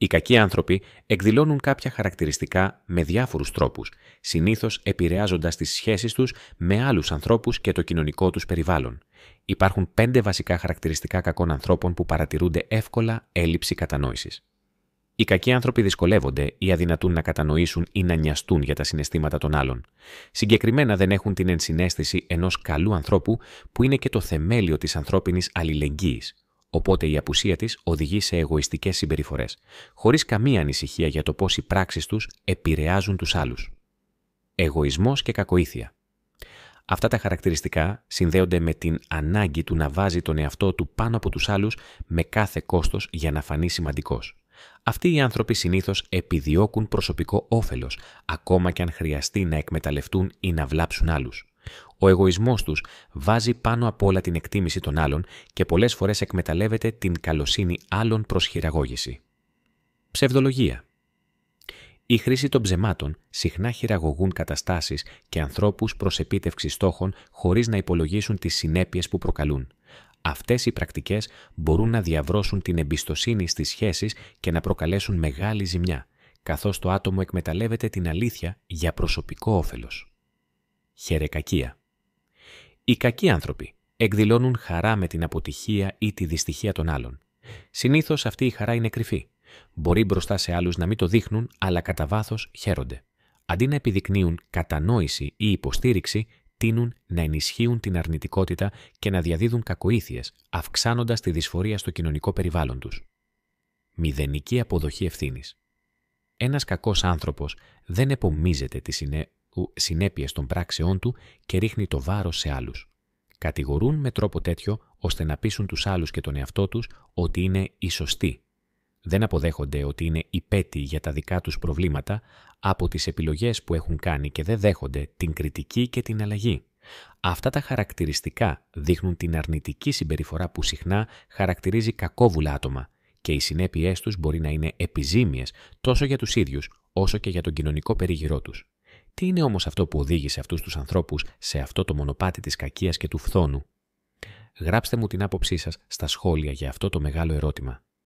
Οι κακοί άνθρωποι εκδηλώνουν κάποια χαρακτηριστικά με διάφορους τρόπους, συνήθως επηρεάζοντας τις σχέσεις τους με άλλους ανθρώπους και το κοινωνικό τους περιβάλλον. Υπάρχουν 5 βασικά χαρακτηριστικά κακών ανθρώπων που παρατηρούνται εύκολα έλλειψη κατανόησης. Οι κακοί άνθρωποι δυσκολεύονται ή αδυνατούν να κατανοήσουν ή να νοιαστούν για τα συναισθήματα των άλλων. Συγκεκριμένα δεν έχουν την ενσυναίσθηση ενός καλού ανθρώπου που είναι και το θεμέλιο της ανθρώπινης αλληλεγγύης. Οπότε η απουσία της οδηγεί σε εγωιστικές συμπεριφορές, χωρίς καμία ανησυχία για το πώς οι πράξεις τους επηρεάζουν τους άλλους. Εγωισμός και κακοήθεια. Αυτά τα χαρακτηριστικά συνδέονται με την ανάγκη του να βάζει τον εαυτό του πάνω από τους άλλους με κάθε κόστος για να φανεί σημαντικός. Αυτοί οι άνθρωποι συνήθως επιδιώκουν προσωπικό όφελος, ακόμα και αν χρειαστεί να εκμεταλλευτούν ή να βλάψουν άλλους. Ο εγωισμός τους βάζει πάνω απ' όλα την εκτίμηση των άλλων και πολλές φορές εκμεταλλεύεται την καλοσύνη άλλων προς χειραγώγηση. Ψευδολογία. Η χρήση των ψεμάτων συχνά χειραγωγούν καταστάσεις και ανθρώπους προς επίτευξη στόχων χωρίς να υπολογίσουν τις συνέπειες που προκαλούν. Αυτές οι πρακτικές μπορούν να διαβρώσουν την εμπιστοσύνη στις σχέσεις και να προκαλέσουν μεγάλη ζημιά, καθώς το άτομο εκμεταλλεύεται την αλήθεια για προσωπικό όφελος. Χερεκακία. Οι κακοί άνθρωποι εκδηλώνουν χαρά με την αποτυχία ή τη δυστυχία των άλλων. Συνήθως αυτή η χαρά είναι κρυφή. Μπορεί μπροστά σε άλλους να μην το δείχνουν, αλλά κατά βάθος χαίρονται. Αντί να επιδεικνύουν κατανόηση ή υποστήριξη, τείνουν να ενισχύουν την αρνητικότητα και να διαδίδουν κακοήθειες, αυξάνοντας τη δυσφορία στο κοινωνικό περιβάλλον τους. Μηδενική αποδοχή ευθύνης. Ένας κακός άνθρωπος δεν επομίζεται τις συνέπειες των πράξεών του και ρίχνει το βάρος σε άλλους. Κατηγορούν με τρόπο τέτοιο ώστε να πείσουν τους άλλους και τον εαυτό τους ότι είναι οι σωστοί. Δεν αποδέχονται ότι είναι υπέτειοι για τα δικά τους προβλήματα από τις επιλογές που έχουν κάνει και δεν δέχονται την κριτική και την αλλαγή. Αυτά τα χαρακτηριστικά δείχνουν την αρνητική συμπεριφορά που συχνά χαρακτηρίζει κακόβουλα άτομα και οι συνέπειές τους μπορεί να είναι επιζήμιες τόσο για τους ίδιους όσο και για τον κοινωνικό περίγυρό τους. Τι είναι όμως αυτό που οδήγησε αυτούς τους ανθρώπους σε αυτό το μονοπάτι της κακίας και του φθόνου? Γράψτε μου την άποψή σας στα σχόλια για αυτό το μεγάλο ερώτημα.